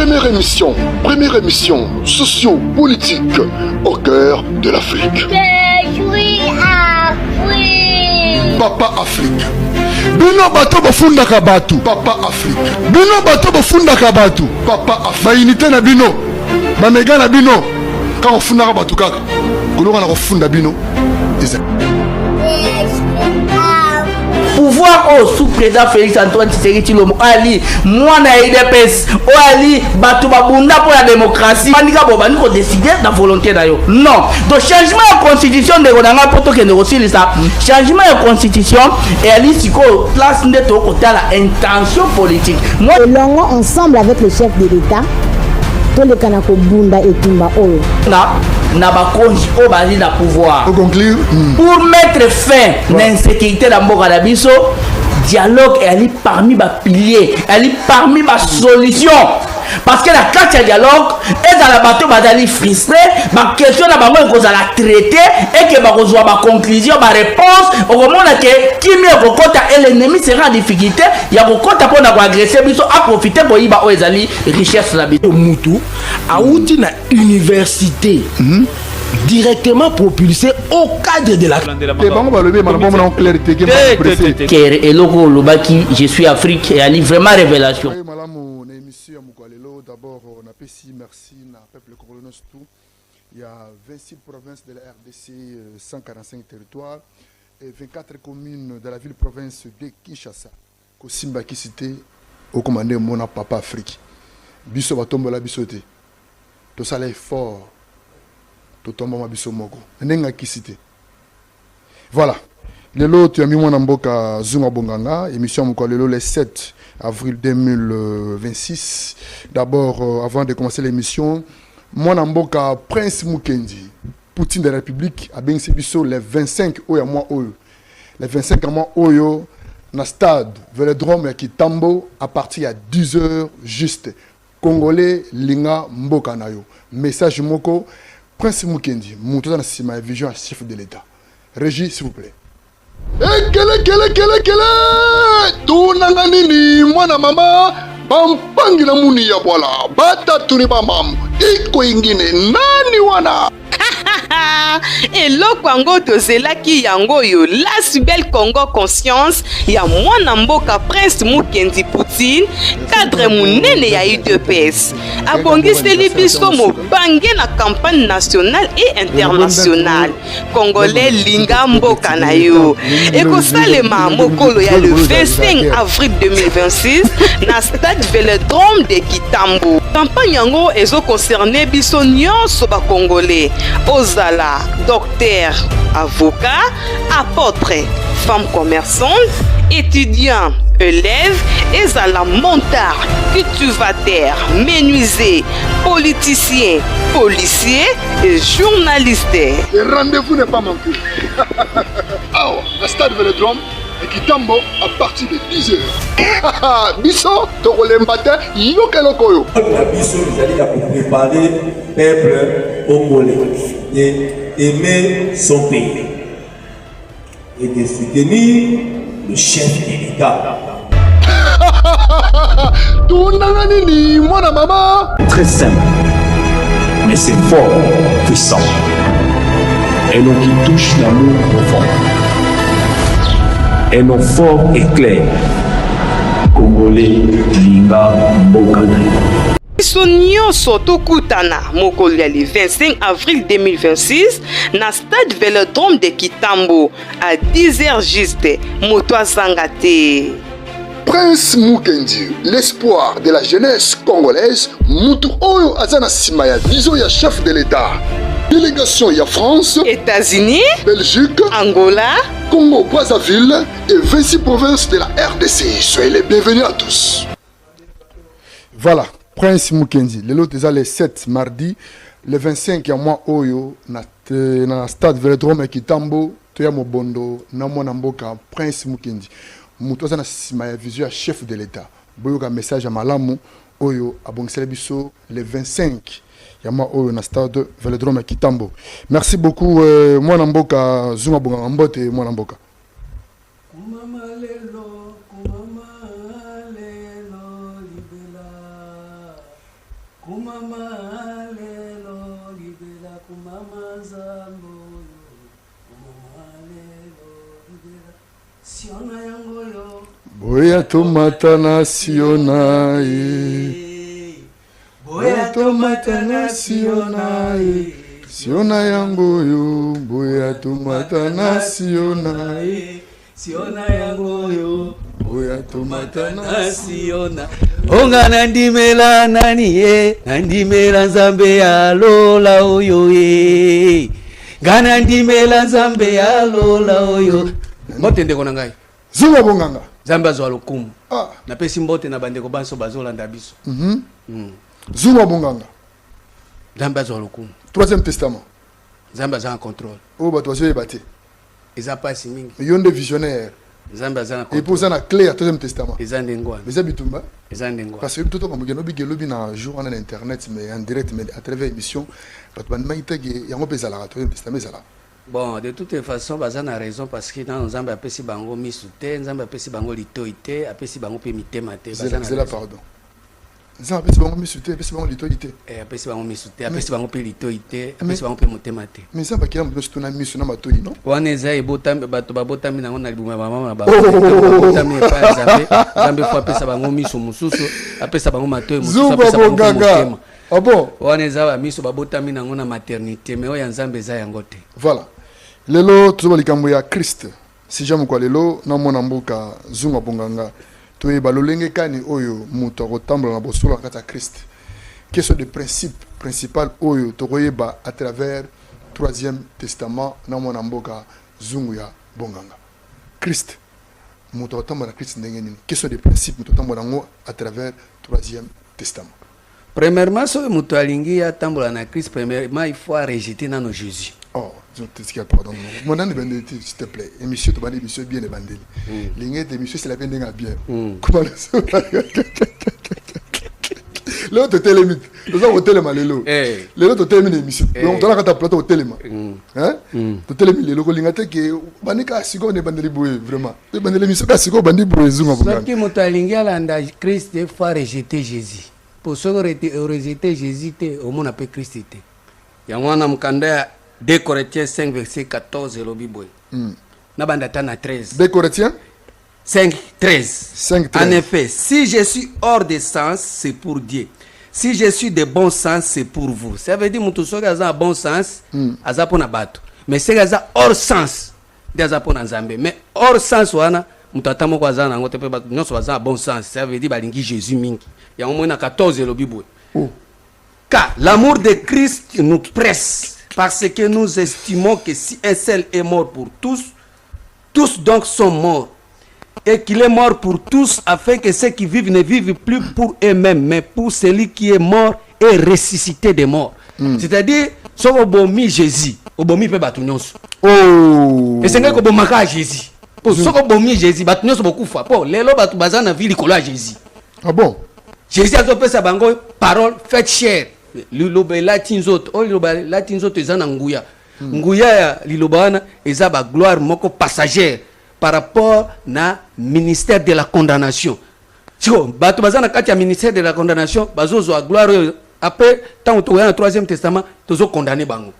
Première émission socio-politique au cœur de l'Afrique. Je suis Afrique. Papa Afrique. Bino bato bafunda kabatu. Papa Afrique. Bino bato bafunda kabatu. Papa Afrique. Ba unité na bino. Ba mega na bino. Quand on funda kabatu kaka. Kolonga na kofunda bino. Pouvoir au sous-président Félix Antoine Tshisekedi Tshilombo ali mwana IDPS o ali batu babunda pour la démocratie manika bo bani ko décider na volonté na yo non donc changement de constitution de konanga poto ke négocier ça changement de constitution et ali siko place ndeto ko la intention politique moi longo ensemble avec le chef de l'État to le kanako bunda etumba oyo na bakonzi o bali na pouvoir pour conclure pour mettre fin à l'insécurité dans mboka na biso dialogue est parmi ba piliers elle est parmi ba solution parce que la carte de dialogue est dans la bateau bazali frustré ma question na bango ko la traiter et que ba kozwa ba conclusion ba réponse au moment que qui mieux kokota et l'ennemi sera en difficulté ya kokota pour na ko agresser biso a profiter pour yiba o ezali richesse la biso mutu a outi na université directement propulsé au cadre de la et logo lobaki je suis Afrique et ali vraiment révélation. D'abord on appelle ici merci na peuple congolais tout. Il y a 26 provinces de la RDC, 145 territoires et 24 communes de la ville-province de Kinshasa. Kosimba qui cité au commandé Mona Papa Afrique. Biso batombola bisote. To sala fort. To tomba mabiso moko. Nenga qui cité. Voilà. Lelo tu as mis mon mboka Zuma Bonganga, émission moko lelo le 7 avril 2026. D'abord, avant de commencer l'émission, mon mboka Prince Mukendi, Poutine de la République, a bien biso les 25 oya mois oyo. Les 25 mois oyo na stade Vélodrome ya Kitambo à partir à 10h juste. Congolais linga mboka na yo. Message moko Prince Mukendi, mutoza na sima vision à chef de l'État. Régie s'il vous plaît. Kele tunanga nini mwana mama bampangi na muni ya bwala batatu ni bamamu iko ingine nani wana eloko yango tozelaki yango yo la belle Congo conscience ya mwana mboka Prince Mukendi Poutine cadre munene ya UDPS abongiseli biso mobange na campagne nationale et internationale congolais linga mboka na yo ekosalema mokolo ya le 25 avril 2026 na stade Vélodrome de Kitambo. Campagne yango ezo concerné biso nyonso ba congolais ozala docteur, avocat, apôtre, femme commerçante, étudiant, élève, ezala montard, cultivateur, menuisier, politicien, policier et journaliste. Le rendez-vous n'est pas manqué. Alors, le stade Vélodrome et Kitambo à partir de 10h. Biso, Tokolembate, Yokelokoyo. Biso, vous allez préparer le peuple congolais et aimer son pays et de soutenir le chef de l'État. Très simple, mais c'est fort, puissant. Un nom qui touche l'amour profond. Un nom fort et clair. Congolais, Linga, Mbokanaï. Biso nyonso tokutana mokolo ya le 25 avril 2026 na stade Vélodrome de Kitambo à 10h juste moto azanga te. Prince Mukendi, l'espoir de la jeunesse congolaise, mutu oyo azana sima ya vision ya chef de l'État. Délégation ya France, États-Unis, Belgique, Angola, Congo Brazzaville et 26 provinces de la RDC. Soyez les bienvenus à tous. Voilà, Prince Mukendi. Le lot est le 7 mardi, le 25 ya mois oyo na stade Vélodrome Kitambo, toya mobondo na mwana mboka Prince Mukendi. Mutu azana sima ya vision ya chef de l'État. Boyoka message à malamu oyo abongisela biso le 25 ya mois oyo na stade Vélodrome Kitambo. Merci beaucoup mwana mboka Zuma Bonganga mbote mwana mboka. kumama lelo libela kumama zambo kumama lelo libela siona yango yo boya tomata na siona ye boya tomata na siona ye siona yango yo boya tomata na siona ye siona yango yo boya tomata na siona onga nandimela nani ye nandimela nzambe ya lola oyo ye ngana ndimela nzambe ya lola oyo mbote ndeko na ngai Zunga Bonganga nzambe azwa lokumu ah napesi mbote na bandeko banso bazolanda biso Zunga Bonganga nzambe azwa lokumu Troisième Testament nzambe aza en contrôle o bato bazoyebate eza pasi mingi yonde visionnaire nzambe aza na et pour ça na clé à Troisième Testament eza ndengwana mais ça bitumba eza ndengwana parce que tout comme geno bigelobi na jour en internet mais en direct mais à travers émission bato bandima itege yango pesa la Troisième Testament ça là. Bon, de toutes les façons, baza na raison parce que dans nzambe apesi bango misute, nzambe apesi bango litoite, apesi bango pe mitema te, baza na. C'est la pardon. Nzambe apesi bango misute, apesi bango litoite. Apesi bango misute, apesi bango pe litoite, apesi bango pe motema te. Mais ça ba kila mbo surtout na misu na matoi non? Wana eza ebotami bato babotami nango na libuma mama na ba. Babotami pa nzambe, nzambe fo apesa bango misu mususu, apesa bango matoi mususu, apesa bango motema. Ah bon? Wana eza ba misu babotami nango na maternité, mais oya nzambe eza yango te. Voilà. Lelo tuzoba likambo ya Christ. Si jamu kwa lelo na mona mboka Zunga Bonganga. Toye balolenge kani oyo muto kotambola na bosolo kata Christ. Question de principal oyo tokoyeba à travers Troisième Testament na mona mboka Zungu ya Bonganga. Christ. Muto kotambola na Christ ndenge nini? Question de principe muto kotambola ngo à travers Troisième Testament. Premièrement, so muto alingi ya tambola na Christ, premièrement il faut rejeter nano Jésus. Oh, je te pardon. Mon nom est s'il te plaît. Émission, tu vas dire émission bien évangélique. L'ingé d'émission, c'est la peine d'un bien. Comment ça? Là, tu es limite. Nous avons tellement les lots. Les lots, tu termines l'émission. Donc, tu as un plateau au téléma. Hein? Tu termines les lots. L'ingé qui est banika sigo ne bandeli boué vraiment. Tu bandeli l'émission ka sigo bandeli boué zunga boué. Ce qui muto alingi alanda Christ, il faut rejeter Jésus. Pour ceux qui rejeter Jésus, au monde appelle Christ. Yangwana mkanda 2 Corinthiens 5 verset 14 et l'obiboy. Nabandatana 13. 2 Corinthiens 5 13. 5 13. En effet, si je suis hors de sens, c'est pour Dieu. Si je suis de bon sens, c'est pour vous. Ça veut dire que tout ce qui a bon sens, aza pona bato. Mais c'est aza hors sens, aza pona nzambe. Mais hors sens wana mutatamo kwa zana ngote pe bato nyonso aza bon sens. Ça veut dire balingi Jésus mingi. Ya omona 14 et l'obiboy. Car l'amour de Christ nous presse. Parce que nous estimons que si un seul est mort pour tous, tous donc sont morts. Et qu'il est mort pour tous, afin que ceux qui vivent ne vivent plus pour eux-mêmes, mais pour celui qui est mort et ressuscité des morts. C'est-à-dire, si on bomi Jésus, on bomi peut battre nous. Oh. Et c'est que on bomi Jésus. Pour si on bomi Jésus, battre nous beaucoup fois. Pour les lois battre bazan na vie l'école Jésus. Ah bon? Jésus a fait sa bango parole faite chair. Liloba latinzot o liloba latinzot ezana nguya nguya ya liloba wana eza ba gloire moko passagère par rapport na ministère de la condamnation. Siko bato bazana kati ya ministère de la condamnation bazozo a gloire après tant to ya na Troisième Testament tozo condamner bango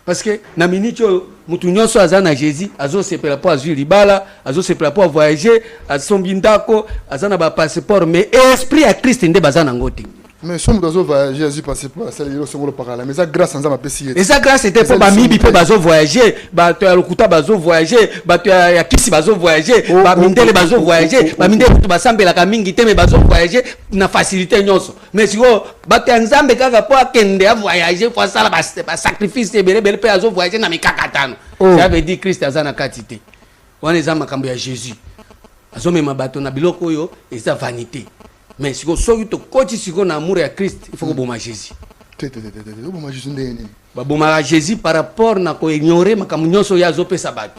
parce que na minute mutu nyonso azana Jésus azo sepela po azui libala azo sepela po voyager asombindako azana ba passeport mais esprit à Christ nde bazana ngoti. Mais si nous avons Jésus passé pour la salle de l'eau, mais ça grâce à ma pessie. Et ça grâce c'était pour Bamibi pour bazo voyager, bato ya lokuta bazo voyager, bato ya kisi bazo voyager, ba mindele bazo voyager, ba mindele to basambela ka mingi te mais bazo voyager na facilité nyonso. Mais si bato ya nzambe kaka po akende a voyager pour ça ba sacrifice bele bele pe bazo voyager na mikakatano. Ça veut dire Christ azana katité. Wana eza makambo ya Jésus. Azo mema bato na biloko oyo eza vanité. Mais si vous avez un amour à Christ, il faut que vous ayez Jésus. Vous ayez Jésus par rapport à ignorer ma communion sur Yazopé Sabat.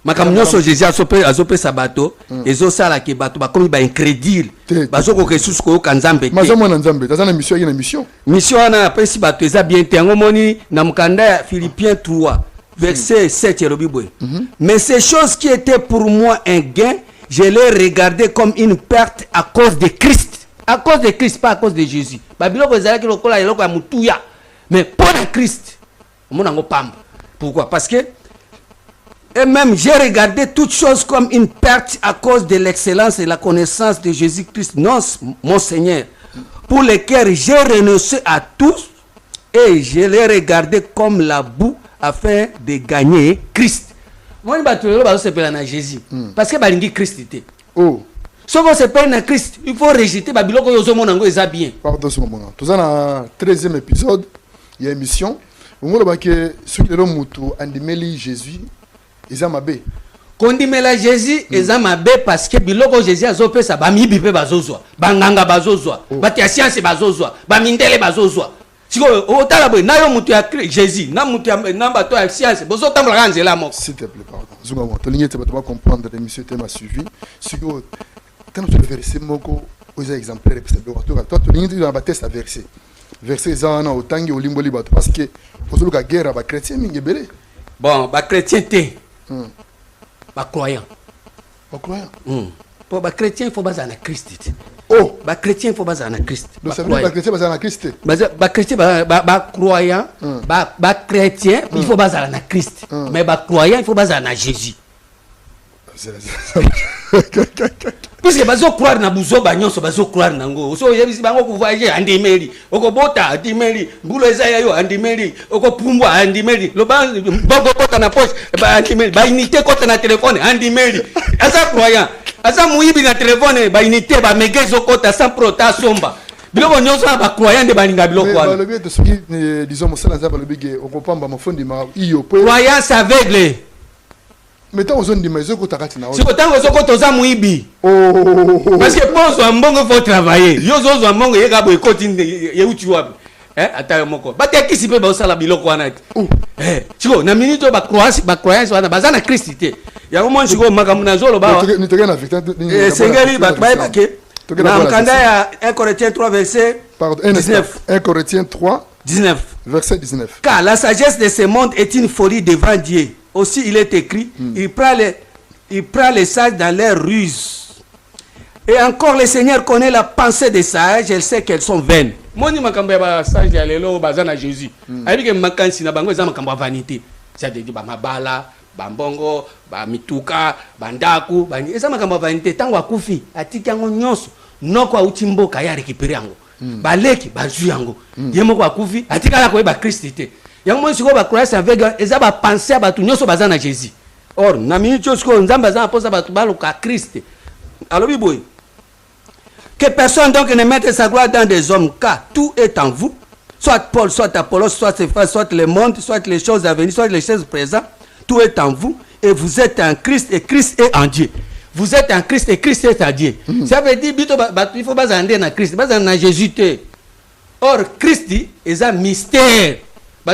Ma communion sur Jésus a Zopé Sabato, et Zosala qui bateau, comme il est incrédule. Bazoko Kessus Ko Kanzambe. Mission. Mission a appelé si bateau, ça bien été en moni, Namkanda, Philippiens 3, verset 7. Mais ces choses qui étaient pour moi un gain, je l'ai regardé comme une perte à cause de Christ. À cause de Christ, pas à cause de Jésus. Babiloko ezalaki lokola eloko ya mutuya. Mais pour le Christ, mon ango pamba. Pourquoi? Parce que et même j'ai regardé toutes choses comme une perte à cause de l'excellence et la connaissance de Jésus-Christ, non, mon Seigneur, pour lesquels j'ai renoncé à tous et je l'ai regardé comme la boue afin de gagner Christ. Moi, je se Jésus parce que balingi Christ était. Oh. Si on se perd dans Christ, il faut rejeter Babiloko yozo monango eza bien. Pardon ce moment. Tout ça dans 13e épisode, il y a une émission. On voit que ceux qui ont mutu andimeli Jésus, ils ont mabé. Kondimela Jésus eza mabe parce que biloko Jésus azopesa ba mibi pe bazozwa, banganga bazozwa, batia science bazozwa, ba mindele bazozwa. Siko otala boy na yo mutu ya Jésus, na mutu ya namba to ya science, bozo tambla kanzela moko. S'il te plaît, pardon. Zunga to ligne te ba comprendre l'émission te m'a suivi. Siko quand tu verset moko aux exemplaires toi to ligne dans ba test à verset. Verset za na otangi olimboli bato parce que ozoluka guerre ba chrétien mingebele. Bon, ba chrétien te. Ba croyant. Ba croyant. Pour ba chrétien il faut baser en Christ. Oh, ba chrétien il faut baser en Christ. Donc ça veut dire ba chrétien baser en Christ. Ba chrétien ba croyant, ba chrétien il faut baser en Christ. Mais ba croyant il faut baser en Jésus. Puisque bazo croire na buzo banyonso bazo croire nango. So yebisi bango ku voyager andimeli. Oko bota andimeli. Mbulo ezaya yo andimeli. Oko pumbwa andimeli. Lo ba bogo kota na poche ba andimeli. Ba unité kota na téléphone andimeli. Asa croyant. Asa muibi na téléphone ba unité ba megezo kota sans protasomba. Biloko nyonso ba croyant de baninga biloko wana. Le but de ce qui disons mo sala za ba le big on comprend ba mo fondi ma iyo po. Croyance aveugle. Mettons aux zones de maison que tu as si tu as muibi. Parce que pour un bon il faut travailler. Yo zo mbongo yeka boy continue ye uti wapi. Ata moko. Ba te kisi pe ba osala biloko wana. Chiko na minute ba croyance wana bazana Christité. Ya mo chiko makamu na zolo ba. Ni te gana victor. Sengeli ba ba ke. Na mkanda ya 1 Corinthiens 3 verset 19. 1 Corinthiens 3 19. Verset 19. Car la sagesse de ce monde est une folie devant Dieu. Aussi il est écrit, il prend les sages dans leurs ruses. Et encore le Seigneur connaît la pensée des sages, elle sait qu'elles sont vaines. Moni makambo ba sage ya lelo bazana Jésus. Ayibike makansi na bango za makambo vanité. Ça veut dire ba mabala, ba mbongo, ba mituka, ba ndaku, ba eza makambo vanité tango akufi atiki yango nyonso noko auti mboka ya récupérer yango. Ba leki ba zu yango. Yemo kwa akufi atikala ko ba Christité. Yang mo siko ba croyance aveugle eza ba penser ba tu nyonso bazana Jésus. Or na minute siko nzamba za posa ba tu baluka Christ. Alobi boy. Que personne donc ne mette sa gloire dans des hommes, car tout est en vous. Soit Paul, soit Apollos, soit Céphas, soit le monde, soit les choses à venir, soit les choses présentes. Tout est en vous et vous êtes en Christ et Christ est en Dieu. Vous êtes en Christ et Christ est en Dieu. Ça veut dire il faut pas aller dans Christ, pas dans Jésus. Or Christ est un mystère.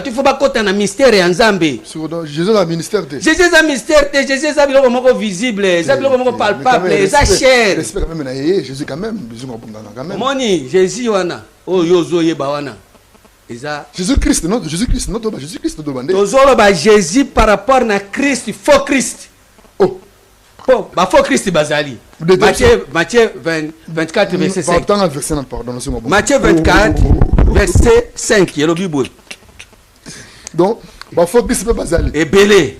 Il faut pas côté un mystère et en Zambé. Jésus a un ministère. Jésus a un mystère. Jésus a un mot visible. Jésus a un mot palpable. Jésus a cher. Jésus quand même. Moni Jésus wana. Oh yozo yeba wana. Jésus-Christ non Jésus-Christ non Jésus-Christ non demandé. Tozolo ba Jésus par rapport na Christ faux Christ. Oh. Ba faux Christ bazali. Matthieu 24 verset 5. Matthieu 24 verset 5 yelo Bible. Donc, il faut que ce soit et belé.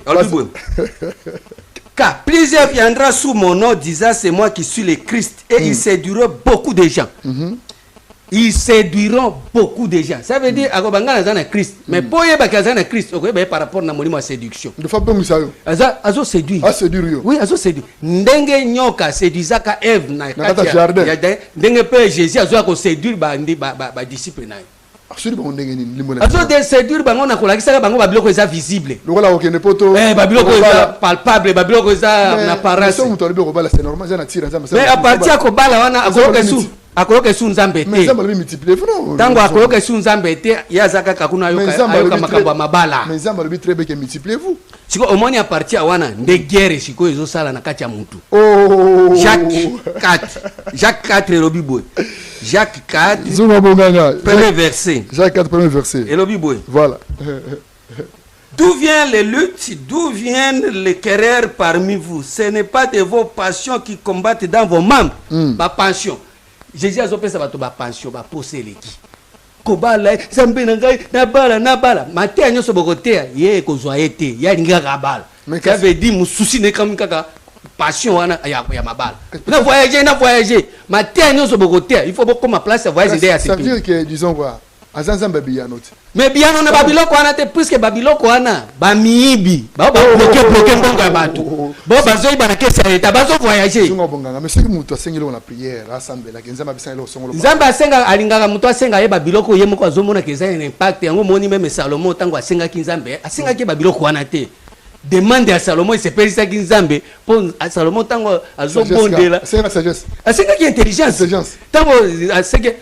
Car plusieurs viendront sous mon nom disant c'est moi qui suis le Christ et ils séduiront beaucoup de gens. Ils séduiront beaucoup de gens. Ça veut dire agobanga na Christ. Mais pour y bakaza na Christ, par rapport na molimo séduction. De fois comme ça. Azo séduire. Ah séduire. Oui, azo séduire. Ndenge nyoka séduisaka Ève na kati ya jardin. Ndenge pe Jésus azo ko séduire ba disciple na. Azo de séduire bango na kolakisaka bango ba biloko eza visible. Lokola okende poto. Ba biloko eza palpable, ba biloko eza na apparence. C'est normal, ça na tire nzamba. Mais à partir ko bala wana akoloka su nzambe te. Mais nzamba le multiplier non. Tango akoloka su nzambe te yazaka kakuna ayoka makambo mabala. Mais nzamba le très bien que multipliez-vous. Siko omoni à partir wana nde guerre siko ezo sala na kati ya mutu. Oh. Jacques 4 elobi boy. Jacques 4 premier verset. Jacques 4 premier verset. Elobi boy. Voilà. D'où viennent les luttes, d'où viennent les querelles parmi vous? Ce n'est pas de vos passions qui combattent dans vos membres. Ma passion. Jésus azopesa bato ba pension ba poseleki kobala zambe na ngai na bala maté nyonso bokotea ye kozwa ete ya lingaka bala ça veut dire mususi ne kam kaka passion wana ya mabala na voyager maté nyonso bokotea il faut bokoma place ya voyager derrière ça veut dire que disons quoi azanzamba bianote mais biano na babiloko wana te puisque babiloko wana bamiibi bloquer mbongo ya bato bo bazoi bana kesa eta bazo voyager sunga bonganga mais soki mutu asengeli na prière asambela nzamba bisangelo songolo nzamba asenga alingaka mutu asenga ye babiloko ye moko azomona keza un impact yango moni même Salomon tango asengaki nzambe asengaki babiloko wana te demande ya Salomon esepelisaki nzambe po Salomon tango azobondela asengaki intelligence tango asenge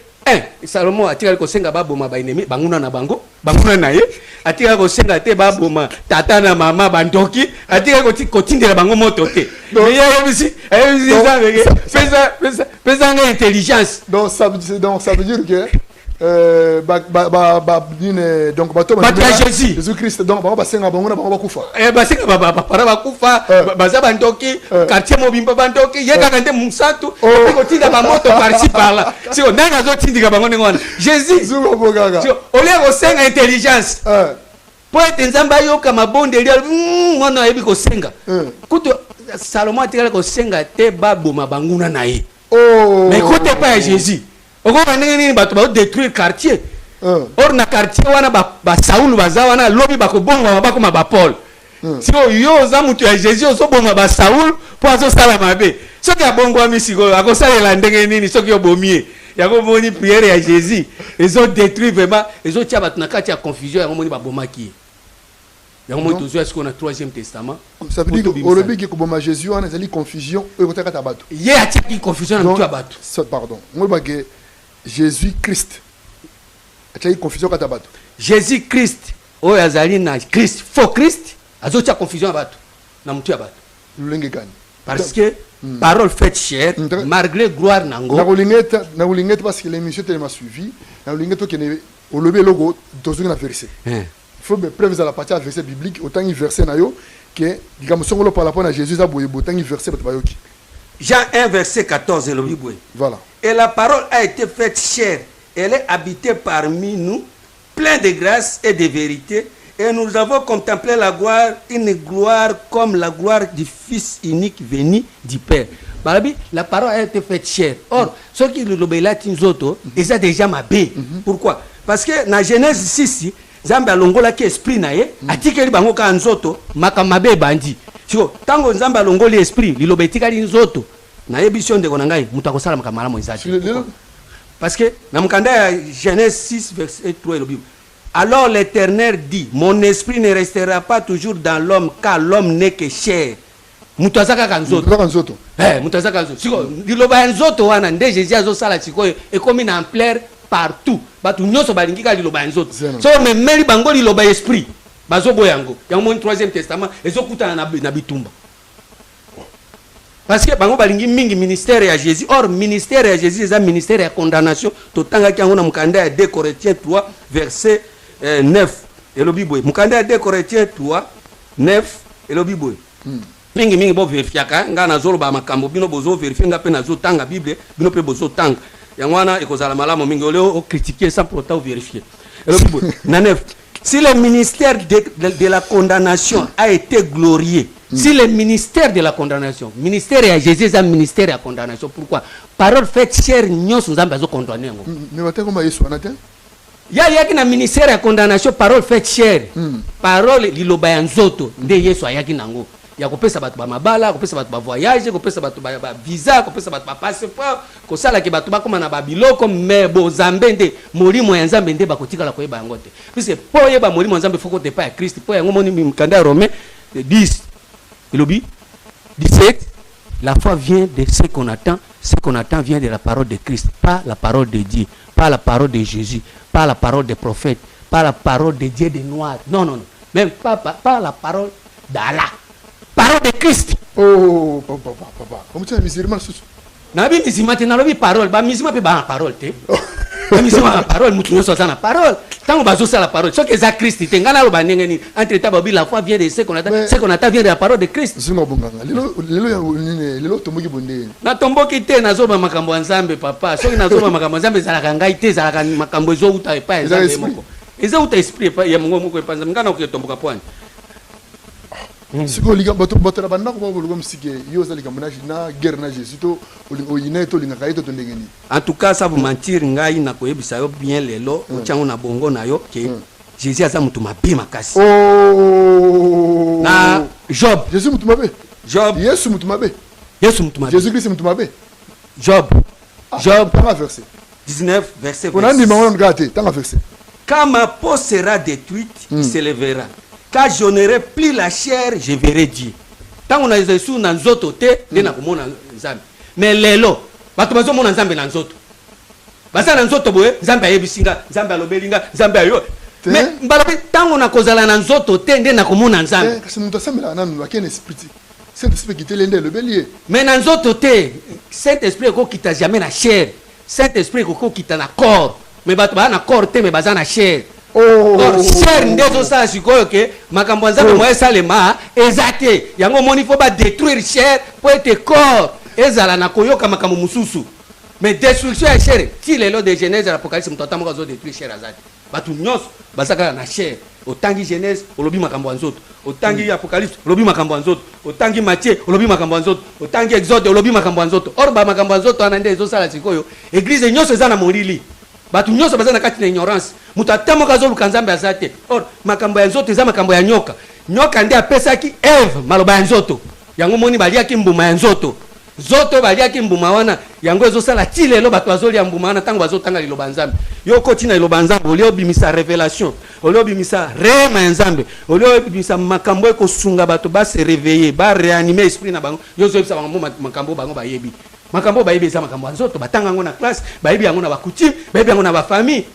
Salomon atikali kosenga baboma bainemi banguna na bango banguna na ye atikali kosenga te baboma tata na mama bandoki atikali kotindela bango moto te mais yebisi pesa nga intelligence donc ça veut dire que donc Jésus Christ donc basenga bango na bango bakufa basenga para bakufa baza bandoki quartier mobimba bandoki ye kaka nde musatu kotinda ba moto par-ci par-là siko nanga zo tindika bango ngwana Jésus zuko bogaga ole kosenga intelligence po ete nzamba yoka mabondeli mwana yebi kosenga kuto Salomon atikala kosenga te baboma banguna na ye mais côté pas Jésus okoma ndenge nini bato détruire quartier or na quartier wana ba Saul baza wana lobi bakobonga bakoma ba Paul siko yo za mutu ya Jésus osobonga ba Saul po azosala mabe soki abongo misiko akosalela ndenge nini soki obomie yako moni prière ya Jésus ezo détruire vraiment ezo tia bato na kati ya confusion yango moni babomaki yango moni tozo est-ce qu'on a 3e testament ça veut dire au lebi ki koboma Jésus wana ezali confusion oyo kotaka ta bato ye atiaki confusion na mutu ya bato pardon moi bage Jésus Christ atiaki confusion kata bato Jésus Christ oyo azali na Christ faux Christ azotia confusion ya bato na mutu ya bato lulenge gani parce que parole faite chair malgré gloire nango na ulingeta parce que l'émission tellement suivi na ulingeta que au lebi logo tozo na verset il faut be preuves à la partie verset biblique autant il verset na yo que digamo songolo par rapport à Jésus a boye autant il verset bato bayoki Jean 1 verset 14 le Bible. Voilà. Et la parole a été faite chair. Elle est habitée parmi nous, plein de grâce et de vérité. Et nous avons contemplé la gloire, une gloire comme la gloire du Fils unique venu du Père. Barabi, la parole a été faite chair. Or, ceux qui l'obéissent, ils ont déjà mabé. Pourquoi? Parce que dans Genèse 6, Zambia longola ki esprit na ye, atikeli bango ka nzoto, makamabe bandi. Siko tango nzamba longoli esprit lilobetika li nzoto na yebision de konangai mutu akosala makamala moizati parce que na mukanda ya Genèse 6 verset 3 le Bible alors l'Éternel dit mon esprit ne restera pas toujours dans l'homme car l'homme n'est que chair mutu azaka ka nzoto mutu azaka nzoto siko liloba nzoto wana nde Jésus azosala sikoyo ekomi na ampleur partout batu nyonso balingika liloba nzoto so memeli bango liloba esprit bazobo yango yango mon 3e testament ezokutana na bitumba parce que bango balingi mingi ministère ya Jésus or ministère ya Jésus est un ministère ya condamnation totanga ki yango na mukanda ya 2 Corinthiens 3 verset 9 et le Bible mukanda ya 2 Corinthiens 3 9 et le Bible mingi bo verifiaka nga na zolo ba makambo bino bozo verifie nga pe na zo tanga Bible bino pe bozo tanga yango wana ekozala malamo mingi ole o critiquer sans pourtant vérifier et le Bible na 9 si le ministère de la condamnation a été glorieux, si le ministère de la condamnation, ministère de Jésus est un ministère de la condamnation, pourquoi? Parole faite chair, nous sommes condamnés. Mais comment est-ce qu'on a dit? Il y a un ministère de la condamnation, parole faite chair, parole liloba nzoto, de Yesu ayaki nango. Ya kopesa bato ba mabala, kopesa bato ba voyage, kopesa bato ba visa, kopesa bato ba passeport, kosala ke bato ba koma na babiloko mais bo zambende molimo ya nzambe nde bakotikala koyeba yango te. Puisque po yeba molimo ya nzambe foko te pa ya Christ, po yango moni mkanda Romain 10 elobi 17 la foi vient de ce qu'on attend vient de la parole de Christ, pas la parole de Dieu, pas la parole de Jésus, pas la parole des prophètes, pas la parole de Dieu des noirs. Non, même pas la parole d'Allah. Parole de Christ. Oh, papa. Comment tu as musulman sous? Nabi musulman te nalobi parole, ba musulman pe ba parole te. mission la parole mutu nyonso aza na parole ntango bazosala parole soki eza Christ te ngai naloba ndenge nini entre temps babi la foi vient de ce qu'on attend vient de la parole de Christ. Zinga bonganga lelo tomboki bonde na tomboki te nazoba makambo ya Nzambe papa soki nazoba makambo ya Nzambe ezalaka ngai te ezalaka makambo ezouta epai ya Nzambe moko ezouta esprit epai ya mongo moko epai Nzambe ngai nakoki tomboka pwani siko liga bato na bandako ba bolgo msike yo za liga na guerre na Jésus to oyina to linga kaito to ndengeni. En tout cas ça vous mentir ngai na koyebisa yo bien lelo ochango na bongo na yo ke Jésus aza mutu mabe makasi. Oh na Job Jésus mutu mabe. Job Yesu mutu mabe. Yesu mutu mabe. Jésus Christ mutu mabe. Job Job verset 19 verset. On a dit maman gâté tant verset. Quand ma peau sera détruite, il se lèvera. Quand je n'aurai plus la chair, je verrai Dieu. Tant on a des sous dans zoto te, ne na komona Nzambe. Mais lelo, bato bazo mona Nzambe na zoto. Basa na zoto boye, Nzambe ayebisinga, Nzambe alobelinga, Nzambe ayo. Mais mbalobi tant on a kozala na zoto te, ne na komona Nzambe. Kasi muntu asambela na nwa ken esprit. Saint-Esprit qui te lende le bélier. Mais na zoto te, Saint-Esprit ko kita jamais na chair. Saint-Esprit ko kita na corps. Mais bato ba na corps te, mais baza na chair. Cher ndezo sa sikoyo ke makambo Nzambe moye salema ezate yango moni fo ba détruire cher pour être corps ezala na koyoka makambo mususu mais destruction ya cher ti lelo de Genèse à l'Apocalypse mutata moko zo détruire cher azate batu nyos basaka na cher otangi Genèse olobi makambo nzoto otangi Apocalypse olobi makambo nzoto otangi Matthieu olobi makambo nzoto otangi Exode olobi makambo nzoto or ba makambo nzoto anande ezo sala sikoyo église nyos eza na morili batu nyonso baza na kati na ignorance mutu atamoka azoluka Nzambe aza te or makambo ya nzoto eza makambo ya nyoka nyoka nde apesaki Eve maloba ya nzoto yango moni baliaki mbuma ya nzoto zoto baliaki mbuma wana yango ezosala ti lelo bato bazolia mbuma wana ntango bazotanga liloba Nzambe yo koti na liloba Nzambe olio bimisa révélation olio bimisa rema ya Nzambe olio bimisa makambo ekosunga bato base réveiller ba réanimer esprit na bango yo zoyebisa bango makambo bango bayebi makambo bayebi eza makambo ya nzoto batanga yango na classe bayebi yango na bakutime bayebi yango na bafamille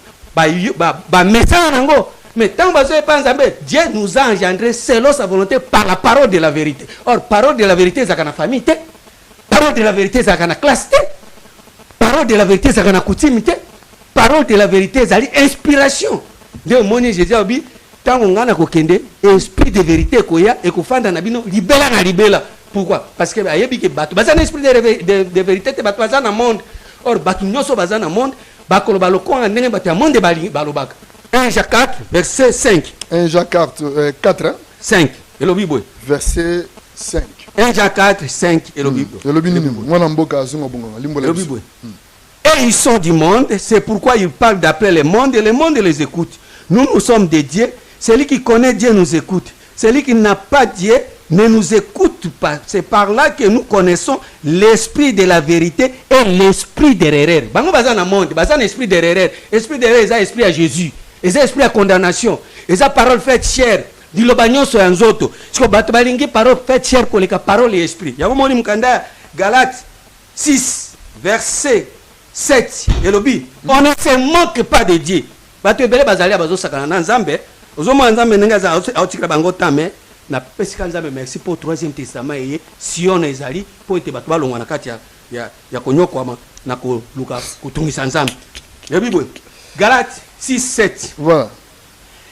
bamesana nango mais tant bazoyepa Nzambe Dieu nous a engendré selon sa volonté par la parole de la vérité. Or parole de la vérité ezaka na famille te, parole de la vérité ezaka na classe te, parole de la vérité ezaka na coutume te, parole de la vérité ezali inspiration. Nde omoni Jésus obi tango ngana kokende esprit de vérité koya ekofanda na bino libela na libela. Pourquoi? Parce que ayebi ke bato baza na esprit de vérité te bato baza na monde. Or bato nyonso baza na monde bakoloba lokonga ndenge bato ya monde balobaka. 1 Jacques 4 verset 5. 1 Jacques 4 hein? 5 elobi boy. Verset 5. 1 Jacques 4 5 elobi boy. Elobi nini mwana mboka azunga bongo limbola. Elobi boy. Et ils sont du monde, c'est pourquoi ils parlent d'appeler le monde et le monde les écoute. Nous sommes des dieux, celui qui connaît Dieu nous écoute. Celui qui n'a pas Dieu ne nous écoute pas. C'est par là que nous connaissons l'esprit de la vérité et l'esprit de l'erreur. Bango bazana monde, bazana esprit de l'erreur. Esprit de l'erreur, c'est esprit à Jésus. C'est esprit à condamnation. Et sa parole faite chair. Dilo banyo so yanzoto. Siko bato balingi parole faite chair koleka parole et esprit. Yango moni mkanda Galates 6 verset 7 elobi. On ne se manque pas de Dieu. Bato ebele bazali bazo sakana na Nzambe. Ozomo Nzambe nenga za autikala bango tame. Na pesika Nzambe merci pour 3e testament eye Sion ezali po ete bato balongwa na kati ya konyokwa na ko luka kutungisa Nzambe. Yebi boy. Galates 6:7. Voilà.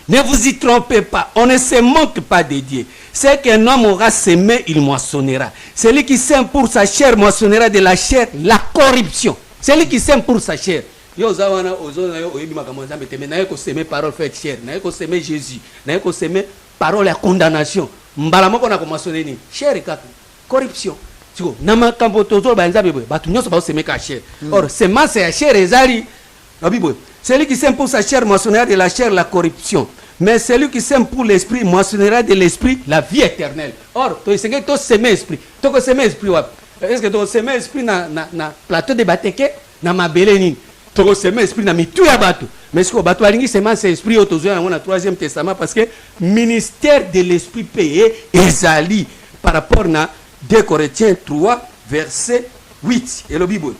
Ne vous y trompez pas, on ne se manque pas de Dieu. C'est qu'un homme aura semé, il moissonnera. Celui qui sème pour sa chair moissonnera de la chair la corruption. Celui qui sème pour sa chair. Yo zawana ozona yo oyebi makambo Nzambe te na ko semer parole faite chair, na ko semer Jésus, na ko semer parole ya condamnation. Mbala moko na ko moissonner ni chair kaka corruption. Tiko na makambo tozo ba Nzambe boy, batu nyonso ba semer ka chair. Or semence ya chair ezali Bible. Celui qui sème pour sa chair moissonnera de la chair la corruption. Mais celui qui sème pour l'esprit moissonnera de l'esprit la vie éternelle. Or, tu sais que tu sèmes esprit. Tu sèmes esprit. Est-ce que tu sèmes esprit na plateau de bateke na mabeleni? Tu sèmes esprit na mitu ya bato. Mais ce que bato alingi sèmes esprit au tozo na 3e testament parce que ministère de l'esprit payé ezali par rapport na 2 Corinthiens 3 verset 8 et le Bible.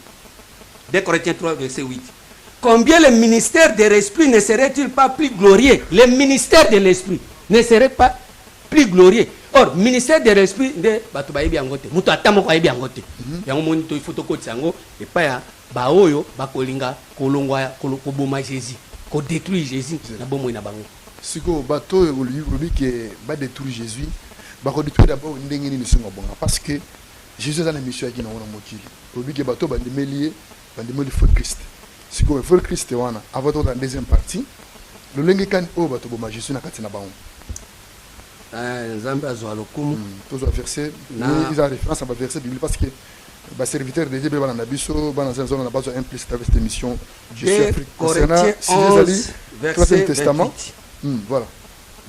2 Corinthiens 3 verset 8. Combien le ministère de l'esprit ne serait-il pas plus glorieux? Le ministère de l'esprit ne serait pas plus glorieux. Or, ministère de l'esprit de bato bayebi yango te. Mutu atamo kwa yebi yango te. Yango moni to ifoto koti yango et pa ya ba oyo bakolinga kolongwa koboma Jésus, ko détruire Jésus na bomo na bango. Siko bato olobi ke ba détruire Jésus, ba ko détruire d'abord ndenge ni singo bonga parce que Jésus a la mission qui na wona mokili. Olobi ke bato bandemeli faux Christ. Siko faux Christ wana avant dans la deuxième partie, le lenge kan o bato boma Jésus na katina bango. Nzambe azwa lokumu tous verset ils ont référence à verset biblique parce que ba serviteur de Dieu bana na biso bana zone na bazo implicite avec cette émission du Corinthiens 11 verset Testament. Voilà.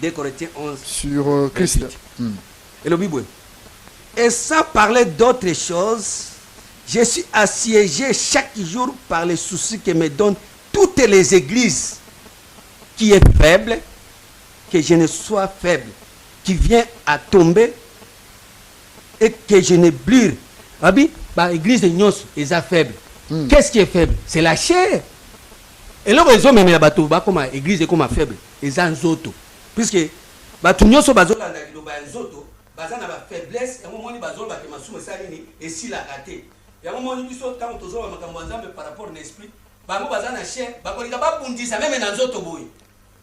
2 Corinthiens 11 sur Christ. Et le Bible. Et sans parler d'autres choses, je suis assiégé chaque jour par les soucis que me donnent toutes les églises, qui est faible, que je ne sois faible, qui vient à tomber et que je ne blure. Rabbi, l'église de Nyos est faible. Qu'est-ce qui est faible? C'est la chair. Et là, ils ont même la bateau, comme l'église est comme faible. Ils ont zoto. Puisque, bateau Nyos, bazola na zoto, bazana ba faiblesse, et à un moment, bazola ba kemasou salini, et si la raté. Et à un moment, ils sont quand toujours makamwanzambe par rapport à l'esprit, bango bazana chair, bakolika ba bundisa même na zoto boy.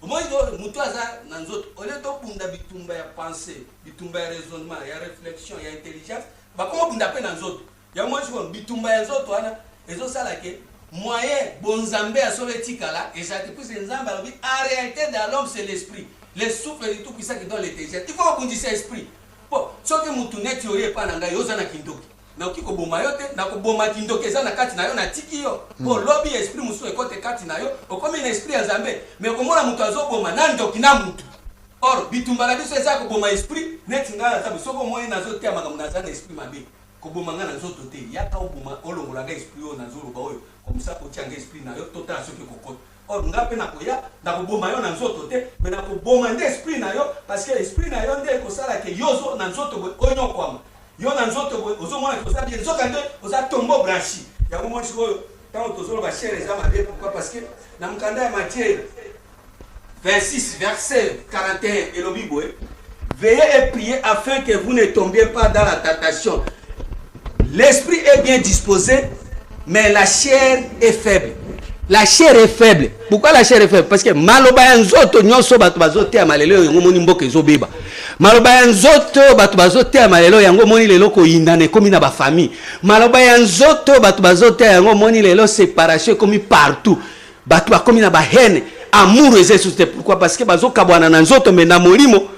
Au moins, mutu aza na nzoto, au lieu de bunda bitumba ya pensée, bitumba ya raisonnement, ya réflexion, ya intelligence, bakoma bunda pe na nzoto. Ya moi je bitumba ya nzoto ana, ezo sala ke moyen bonzambe asobetikala et ça te pousse nzamba lobi en réalité dans l'homme c'est l'esprit. Le souffle du tout puissant qui donne l'intelligence. Il faut bundisa esprit. Bon, ce que mutu net yoye pa na ngai yoza na kindoki. Na okiko boma yote na ko boma kindoki eza na kati na yo na tiki yo. Bon, lobby esprit musu ekote kati na yo, okomi na esprit ya Nzambe, mais komona mutu azoboma na ndoki na mutu. Or bitumba la biso eza ko boma esprit net ngala tabu soko moye na zote ya makamuna za na esprit mabe. Ko boma ngana zoto te yaka oboma olongola ga esprit yo na zolo ba oyo. Comme ça ko tianga esprit na yo tota soki kokota. Or ngape na koya na ko boma yo na zoto te, mais na ko boma nde esprit na yo parce que esprit na yo nde ko sala ke yozo na zoto onyo kwama. Yo na nzoto ozomona ko sa bien zoka nde oza tombo branchi ya moment siko tant tozolo ba cher eza mabe pourquoi parce que na mkanda ya Matthieu 26 verset 41 et le Bible veillez et priez afin que vous ne tombiez pas dans la tentation. L'esprit est bien disposé mais la chair est faible. La chair est faible. Pourquoi la chair est faible? Parce que maloba nzoto nyonso bato bazote ya malelo yango moni mboka ezobeba. Maloba nzoto bato bazote ya malelo yango moni lelo ko indane komi na ba famille. Maloba nzoto bato bazote yango moni lelo séparation komi partout. Bato bakomi na ba haine, amour ezesute. Pourquoi? Parce que bazoka bwana na nzoto me na molimo.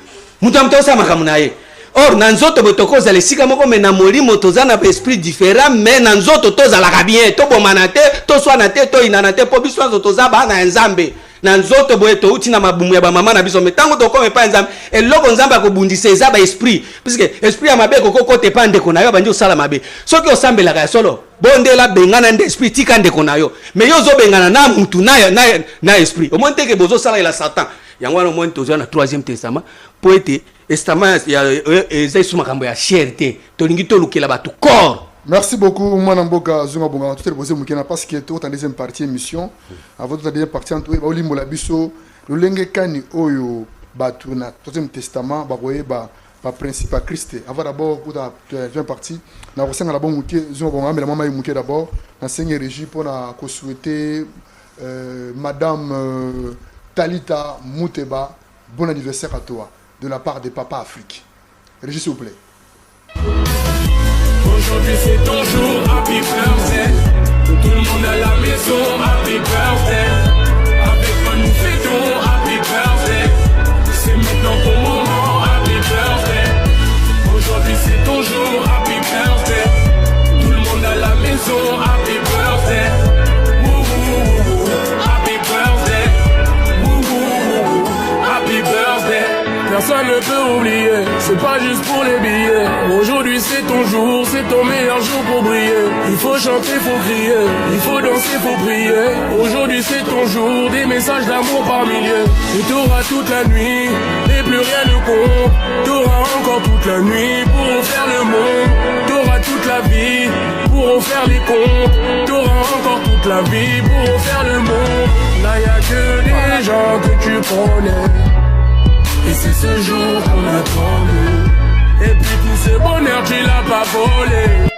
Mutu amtosa makamu na ye. Or na nzoto botokoza le sika moko me na molimo toza na esprit différent mais na nzoto toza la bien to bomana te to swana te to inana te po biso nzoto toza ba na Nzambe na nzoto boye to uti na mabumu ya ba mama na biso metango to kome pa Nzambe eloko Nzambe akobundisa eza ba esprit puisque esprit ya mabe kokoko te pa ndeko na yo bandi osala mabe soki osambela ka solo bondela bengana nde esprit tika ndeko na yo mais yo zo bengana na mutu na esprit au moins te ke bozo sala ila Satan yango wana mo tozo na 3e testament po ete testament ya ezaisu makambo ya cherté tolingi tolukela batu corps. Merci beaucoup mwana mboka zunga bonga tout poser mukena parce que tout en deuxième partie émission avant toute la deuxième partie en olimbo la biso le lenge kani oyo batu na 3e testament ba boye ba principe à Christ avant d'abord pour la deuxième partie na kosenga la bon muke zunga bonga mais la mama muke d'abord na seigneur régie pour na ko souhaiter madame Talita Mouteba bon anniversaire à toi de la part de Papa Afrique. Régis, s'il vous plaît. Aujourd'hui c'est ton jour, happy birthday. Tout le monde à la maison, happy birthday. Avec moi nous fêtons, happy birthday. C'est maintenant ton moment, happy birthday. Aujourd'hui c'est ton jour, happy birthday. Tout le monde à la maison, happy birthday. Happy birthday. Happy birthday. Personne ne peut oublier, c'est pas juste pour les billets. Aujourd'hui c'est ton jour, c'est ton meilleur jour pour briller. Il faut chanter, faut crier, il faut danser, faut prier. Aujourd'hui c'est ton jour, des messages d'amour par milliers. Et t'auras toute la nuit, et plus rien ne compte. T'auras encore toute la nuit pour refaire le monde. T'auras toute la vie pour refaire les comptes. T'auras encore toute la vie pour refaire le monde. Là y'a que des gens que tu connais. Et c'est ce jour qu'on attendait. Et puis tout ce bonheur tu l'as pas volé.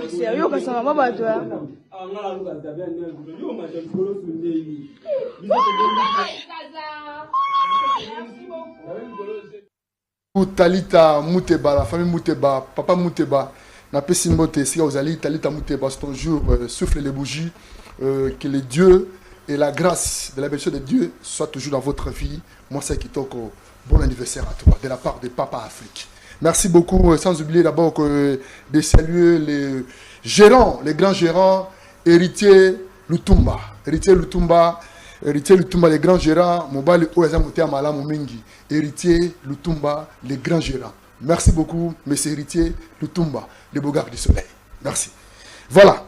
Sérieux que ça va pas toi. Talita Mouteba, la famille Mouteba, papa Mouteba, n'a pas si mbote, si vous allez Talita Mouteba, c'est ton jour, souffle les bougies, que les dieux et la grâce de la bénédiction de Dieu soient toujours dans votre vie. Moi, c'est qui toque bon anniversaire à toi, de la part de Papa Afrique. Merci beaucoup, sans oublier d'abord de saluer les gérants, les grands gérants, héritier Lutumba, les grands gérants, Mobali Oyazamote Amala Momengi, héritier Lutumba, les grands gérants. Merci beaucoup, monsieur héritier Lutumba, les beaux gardes du soleil. Merci. Voilà.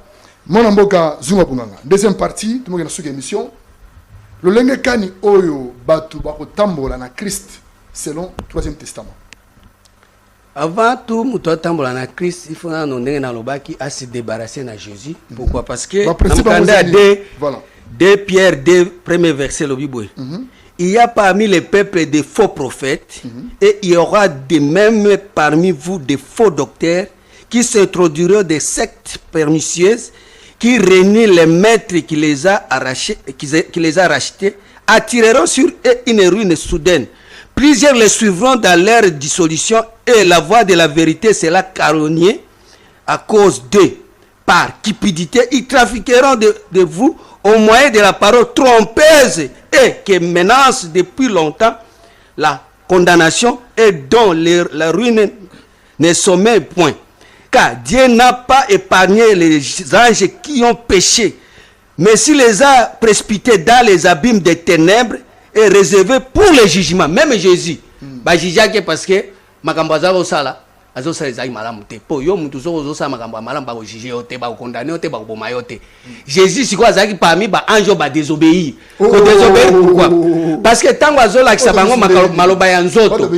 Mon amboka Zuma Bunganga. Deuxième partie, tout le monde est dans cette émission. Le lenge kani oyo batu bako tambola na Christ selon le Troisième Testament. Avant tout, muto tambola na Christ, il faut à se débarrasser de Jésus. Pourquoi? Parce que voilà. 2 Pierre 2, premier verset, le Bible. Il y a parmi les peuples des faux prophètes et il y aura de même parmi vous des faux docteurs qui s'introduiront des sectes pernicieuses qui réunissent les maîtres qui les a rachetés, attireront sur eux une ruine soudaine. Plusieurs les suivront dans leur dissolution et la voie de la vérité sera calomniée à cause d'eux. Par cupidité, ils trafiqueront de vous au moyen de la parole trompeuse et qui menace depuis longtemps la condamnation et dont la ruine ne sommeille point. Car Dieu n'a pas épargné les anges qui ont péché, mais s'il les a précipités dans les abîmes des ténèbres et réservés pour le jugement. Même Jésus, parce que Makambaza Osala, Azosa les malam te. Po yo mutu so ozosa Makamba malam ba juger ote ba condamner ote ba boma yote. Jésus c'est quoi zaki parmi ba ange ba désobéir. Ko désobéir pourquoi? Parce que tango azola kisabango maloba ya nzoto.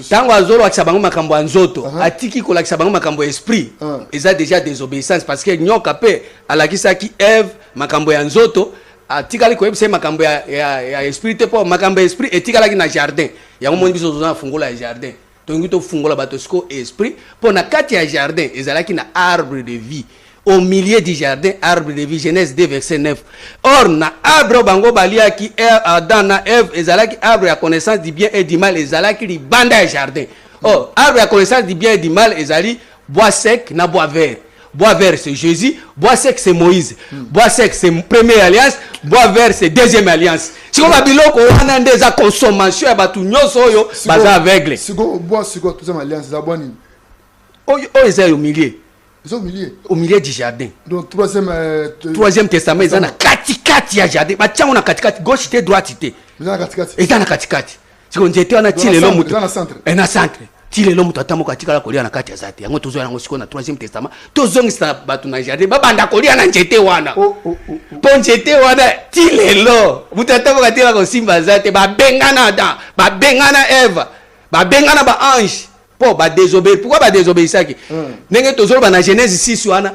Tango azola kisabango makambo ya nzoto. Atiki ko la kisabango makambo esprit. Ils a déjà désobéissance parce que nyoka pe alakisa ki Ève makambo ya nzoto. Atikali ko ebse makambo ya esprit te po makambo ya esprit etikala ki na jardin. Ya mo biso zona fungola ya jardin. Donc il faut la batosco esprit pour na kati ya jardin ezalaki na arbre de vie au milieu du jardin arbre de vie Genèse 2 verset 9. Or na arbre bango baliaki Adam na Ève ezalaki arbre à connaissance du bien et du mal ezalaki li banda ya jardin. Or arbre à connaissance du bien et du mal ezali bois sec na bois vert. Bois vert c'est Jésus, bois sec c'est Moïse. Bois sec c'est première alliance, bois vert c'est deuxième alliance. Si on a biloko on a des consommation à batu nyoso yo baza aveugle. Si on bois c'est quoi deuxième alliance za boni. Oh ils sont au milieu. Ils sont au milieu. Au milieu du jardin. Donc troisième testament ils sont na katikati ya jardin. Ba tiango na katikati gauche te droite te. Ils sont na katikati. Ils sont na katikati. Si on était on a tiré l'homme dans le centre. Et na centre. Tile l'homme tatamo katika la kolia na kati ya zati yango tozo yango siko na troisième testament tozongi sa batu na jardin babanda kolia na njete wana po njete wana tile lo mutatamo katika ko simba zati babengana Adam babengana Eva babengana ba ange po ba désobéir. Pourquoi ba désobéir ça ki ndenge tozo ba na Genèse 6 wana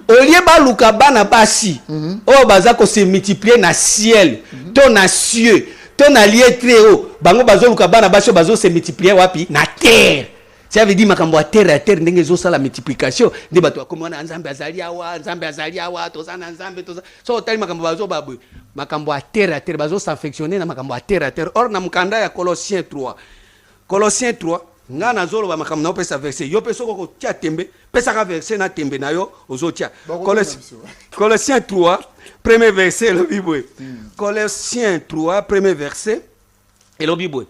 olie ba luka bana basi o baza ko se multiplier na ciel to na cieux ton allié très haut bango bazo luka bana baso bazo se multiplier wapi na terre. Ça veut dire makambo a terre ndenge zo sala multiplication de bato akomona nzambe azali awa tozana nzambe toza so tali makambo bazo babu makambo a terre bazo s'affectionner na makambo a terre. Or na mukanda ya Colossiens 3 nga nazoloba makambo na pesa verset yo pesa ko tia tembe pesa ka verset na tembe na yo ozotia Colossiens 3 premier verset le Bible. Colossiens 3 premier verset et le Bible.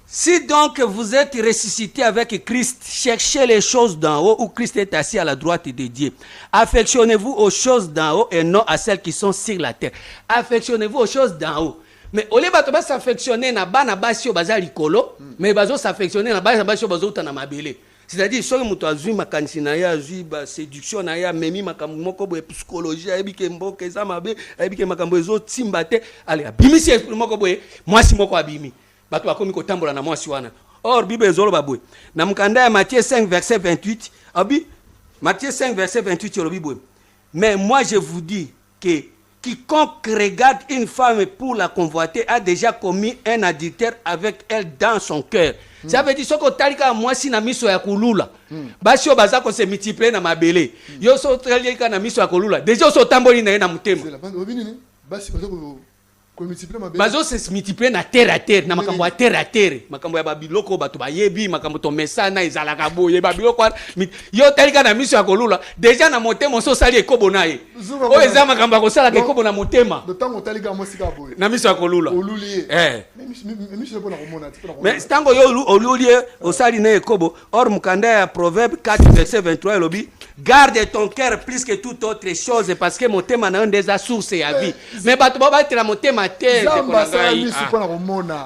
Si donc vous êtes ressuscité avec Christ, cherchez les choses d'en haut où Christ est assis à la droite de Dieu. Affectionnez-vous aux choses d'en haut et non à celles qui sont sur la terre. Affectionnez-vous aux choses d'en haut. Mais au lieu de s'affectionner na bana basi baza likolo, mais bazo s'affectionner na bana basi bazo ta na mabele. C'est-à-dire soki muto azui makanisi na ya azui ba séduction na ya memi makambo moko bo psychologie ayebike mboka eza mabe ayebike makambo ezo timba te ale abimisi esprit moko boye mwasi moko abimi bato bakomi kotambola na mwasi wana. Or Bible ezoloba boye na mkanda ya Matthieu 5 verset 28 abi Matthieu 5 verset 28 yolobi boye. Mais moi je vous dis que quiconque regarde une femme pour la convoiter a déjà commis un adultère avec elle dans son cœur. Ça veut dire que talika mwasi na miso ya kulula. Basi yo baza ko se multiplier na mabele. Yo so talika na miso ya kulula. Déjà so tamboli na ye na mutema. Basi bazo se multiplier na terre à terre na makambo ya terre à terre. Makambo ya babiloko bato bayebi makambo to mesana ezalaka boye babiloko yo talika na miso ya kulula. Déjà na motema so sali ekobo na ye. O eza makambo ko sala ekobo na motema. De tango talika mwasika boye. Na miso ya kulula. Oluli. Mais tango yo oluli o sali na ekobo or mukanda ya Proverbe 4 verset 23 lobi garde ton cœur plus que toute autre chose parce que motema na ndeza source ya vie. Mais bato ba batela motema terre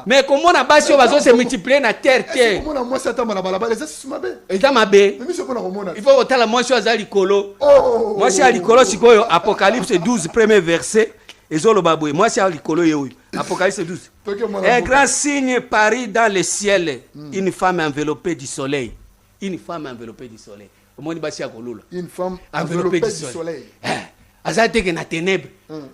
mais comment on basi bazo se multiplier na terre terre comment moi ça tama na balabala ça c'est mabe eza mabe il faut otala moi sur azali kolo moi c'est ali kolo sikoyo Apocalypse 12 premier verset ezolo babwe moi c'est ali kolo yewi Apocalypse 12 un grand signe parit dans le ciel une femme enveloppée du soleil une femme enveloppée du soleil omoni basi ya kolula une femme enveloppée du soleil azate que na ténèbres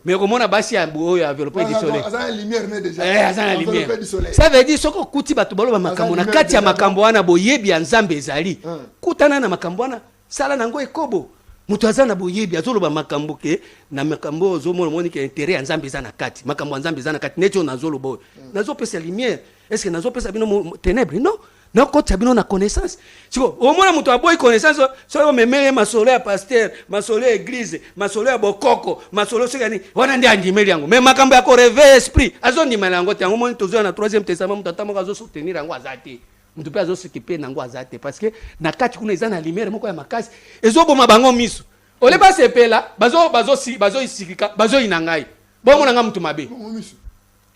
mais comment on basi ya boyo enveloppé du soleil azana lumière né déjà azana lumière ça veut dire soko kuti bato baloba makambo na kati ya makambo wana boyebi ya nzambe ezali kutana na makambo wana sala nango ekobo mutu azana boyebi azoloba makambo ke na makambo ozomona moni ke intérêt ya nzambe ezana kati makambo ya nzambe ezana kati necho nazolo boyo nazopesa lumière est-ce que nazopesa bino ténèbres non non quand tu as na connaissance siko au moins mutu aboyi connaissance so memele masolo ya pasteur masolo ya église masolo ya bokoko masolo so yani wana ndi andimeli yango mais makambo ya ko réveiller esprit azondima yango tango moni tozo na 3e testament mutu atamo kazo soutenir yango azate mutu pe azo s'occuper nango azate parce que na kati kuna ezana lumière moko ya makasi ezoboma bango miso ole ba sepela bazo isikika bazo inangai bomo nanga mutu mabe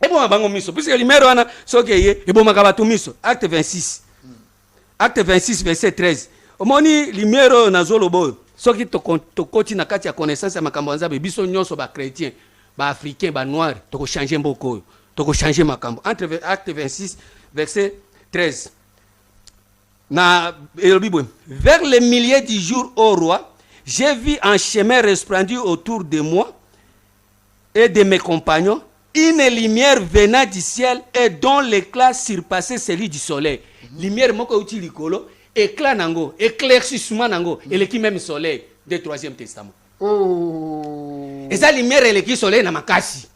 eboma bango miso puisque lumière wana soke ye eboma ka batu miso acte 26 Acte 26 verset 13. Omoni lumière na zolo boyo. Soki to koti na kati ya connaissance ya makambo nzabe biso nyonso ba chrétien, ba africain, ba noir, to ko changer mboko. To ko changer makambo. Entre acte 26 verset 13. Na Bible. Vers les milliers du jour au roi, j'ai vu un chemin resplendir autour de moi et de mes compagnons une lumière venant du ciel et dont l'éclat surpassait celui du soleil. Lumière moko uti likolo, éclat nango, éclaircissement nango, et qui même soleil du 3e testament. Oh. Et ça lumière et qui soleil na makasi.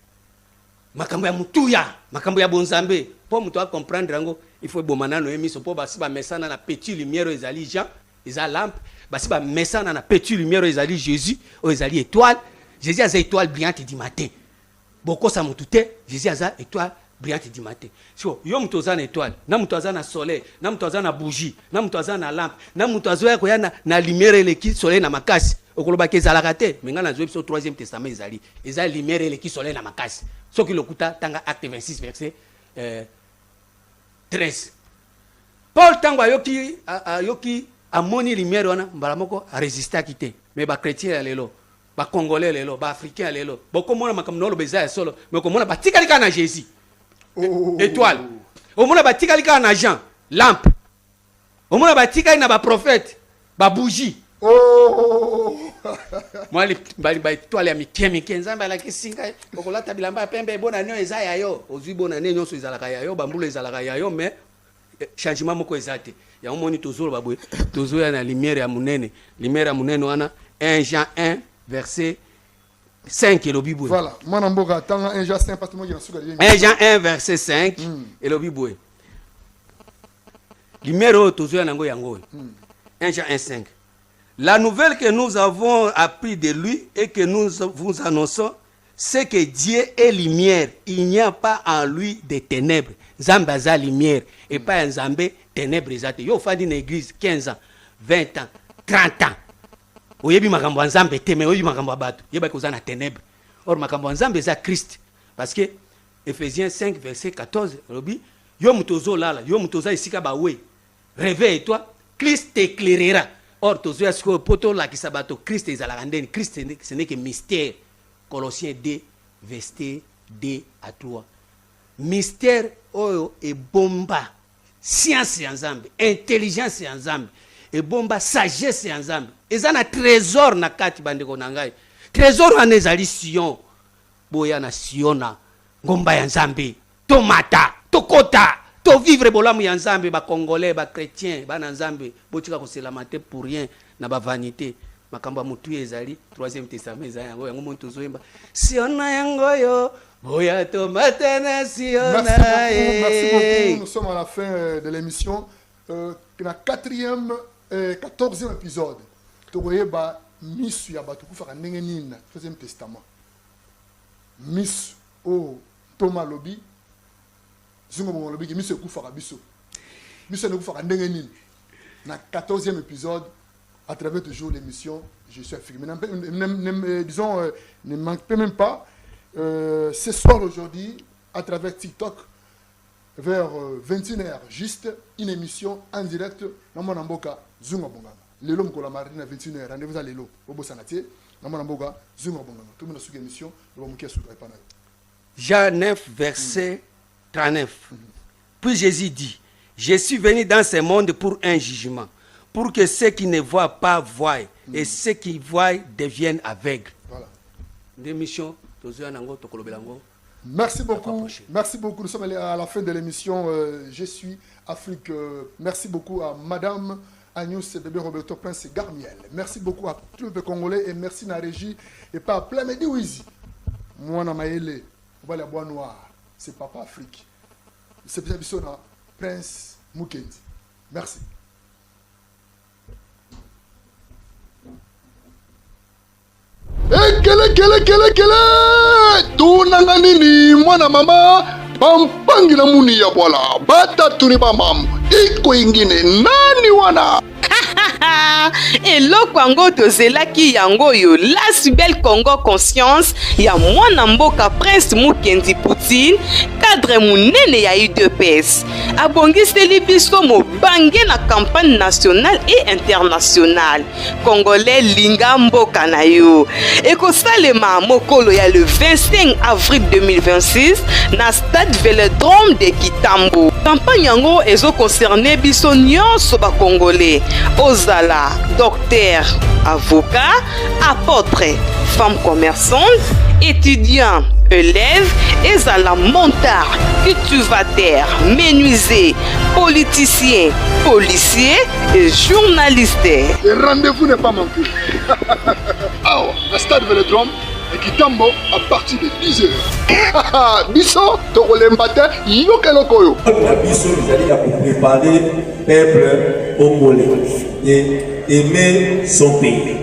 Makambo ya mutuya, makambo ya bonzambe. Pour mutu a comprendre nango, il faut bomana no emiso po basi ba mesana na petit lumière ezali Jean, eza lampe, basi ba mesana na petit lumière ezali Jésus, o ezali étoile. Jésus a étoile brillante du matin. Boko sa mutute, Jésus a étoile brillante du matin. So, yo mutu aza na étoile, na mutu aza na soleil, na mutu aza na bougie, na mutu aza na lampe, na mutu aza ko ya na lumière eleki soleil na makasi. Okoloba ke ezalaka te, menga na zo 3e testament ezali. Eza lumière eleki soleil na makasi. Soki lokuta tanga acte 26 verset 13. Paul tango ayoki amoni lumière wana mbala moko a résister kité. Mais ba chrétien lelo, ba congolais lelo, ba africain lelo. Boko mona makamno lo beza solo, mais ko mona batikalika na Jésus. Étoile. Au moins batika lika na Jean, lampe. Au moins batika na ba prophète, ba bougie. Oh. Moi ba étoile ya mikemike nzamba la kisinga okolata bilamba pembe bona nyo eza ya yo. Ozui bona nyo so ezalaka ya yo, bambulu ezalaka ya yo mais changement moko ezate. Ya omoni tozolo babwe. Tozo ya na lumière ya munene. Lumière ya munene wana 1 Jean 1 verset 5 et le Bible. Voilà. 1 Jean 1 verset 5 et le Bible. Lumière Tozoya Nango Yango. 1 Jean 1,5. La nouvelle que nous avons appris de lui et que nous vous annonçons, c'est que Dieu est lumière. Il n'y a pas en lui de ténèbres. Zambaza lumière et pas un Zambé ténèbres. Yo fa d'une église 15 ans, 20 ans, 30 ans. Oyebi makambo Nzambe teme oyebi makambo bato. Yeba ko na ténèbres. Or makambo Nzambe za Christ. Parce que Ephésiens 5 verset 14 robi yo mutozo lala, yo mutoza isika ba we. Réveille-toi, Christ t'éclairera. Or tozo yasko poto la kisabato Christ ezala ndeni. Christ ce n'est que mystère. Colossiens 2 verset 2 à 3. Mystère oyo et bomba. Science et ensemble, intelligence et ensemble, et bomba sagesse et ensemble. Et ça na trésor na kati bande konangai. Trésor en ezali Sion. Boya na Siona. Ngomba ya Nzambe. Tomata, tokota, to vivre bolamu ya Nzambe ba congolais, ba chrétien, ba na Nzambe, botika ko selamate pour rien na ba vanité. Makamba mutu ezali 3e testament ezali yango yango monto zoyemba. Siona yango yo. Boya tomata na Siona. Merci beaucoup. Nous sommes à la fin de l'émission. Na 4e 14e épisode. Tokoyeba misu ya bato kufaka ndenge nini na 3e testament. Misu o Thomas Lobi Zungo Bongo Lobi ki misu kufaka biso. Misu ne kufaka ndenge nini na 14e épisode à travers toujours l'émission Je suis Afrique. Disons ne manque même pas ce soir aujourd'hui à travers TikTok vers 21h juste une émission en direct dans mon amboka Zungo Bongo. Lelo mkola marina 21h rendez-vous à lelo obo sanatier na mon amboka Zungo Bongo. Tout le monde sur émission le mokia sur répondre. Jean 9 verset 39. Puis Jésus dit, je suis venu dans ce monde pour un jugement, pour que ceux qui ne voient pas voient et ceux qui voient deviennent aveugles. Voilà. L'émission merci beaucoup. Merci beaucoup. Nous sommes à la fin de l'émission Je suis Afrique. Merci beaucoup à Madame Agnès Bébé Roberto Prince Garmiel. Merci beaucoup à tout le Congolais et merci à la régie et pas plein Medi Wizi. Moi, na Maële, on va la bois noir. C'est Papa Afrique. C'est bien Bissona, Prince Mukendi. Merci. Kele tunanga nini mwana mama pampangi na muni ya bwala bata tuni bamamu iko ingine nani wana eloko yango tozelaki yango yo Las Belle Congo Conscience ya mwana mboka Prince Mukendi Poutine cadre munene ya UDPS abongiseli biso mobange na campagne nationale et internationale congolais linga mboka na yo ekosalema mokolo ya le 25 avril 2026 na stade Vélodrome de Kitambo. Campagne yango ezo concerner biso nyonso ba congolais ozala docteur, avocat, apôtre, femme commerçante, étudiant, élève, ezala montard, cultivateur, menuisier, politicien, policier et journaliste. Le rendez-vous n'est pas manqué. Alors, le stade Vélodrome et Kitambo à partir de 10h. Biso, Tokolembate, Yokelokoyo. La Bisso, nous allons préparer le peuple congolais et aimer son pays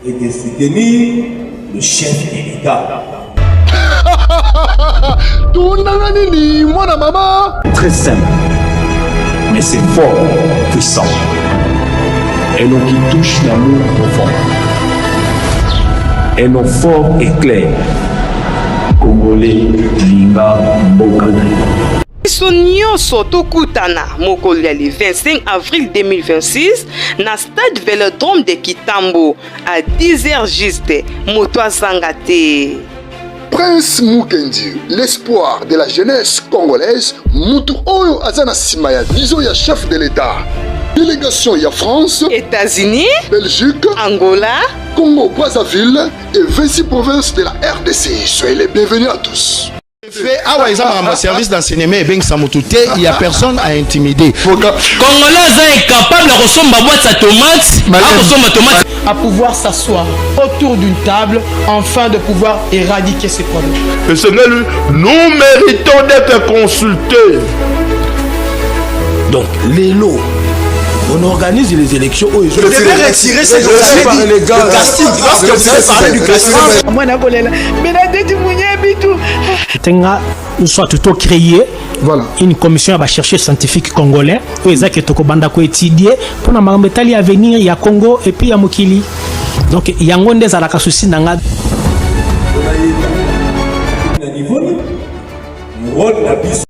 et de soutenir le chef de l'État. Très simple, mais c'est fort, puissant. Un nom qui touche l'amour profond. Un nom fort et clair. Congolais, Linga, Mbokana. biso nyonso tokutana mokolo ya le 25 avril 2026 na stade Vélodrome de Kitambo à 10h juste moto azanga te. Prince Mukendi, l'espoir de la jeunesse congolaise, mutu oyo azana sima ya vision ya chef de l'État. Délégation ya France, États-Unis, Belgique, Angola, Congo Brazzaville et 26 provinces de la RDC. Soyez les bienvenus à tous. Fait awa exemple en service d'enseignement et bien samotouté, il y a personne à intimider. Congolais est incapable de ressembler à boîte sa tomate, à pouvoir s'asseoir autour d'une table afin de pouvoir éradiquer ces problèmes. Et ce n'est nous méritons d'être consultés. Donc, les lots, on organise les élections. Vous devez retirer ce casting. Lorsque vous avez parlé du casting. Nous sommes tout créé une commission à chercher scientifique congolais où ils ont étudié pour la avenir il y a Congo et puis il y a Mokili. Donc il y a un des alaka souci nanga.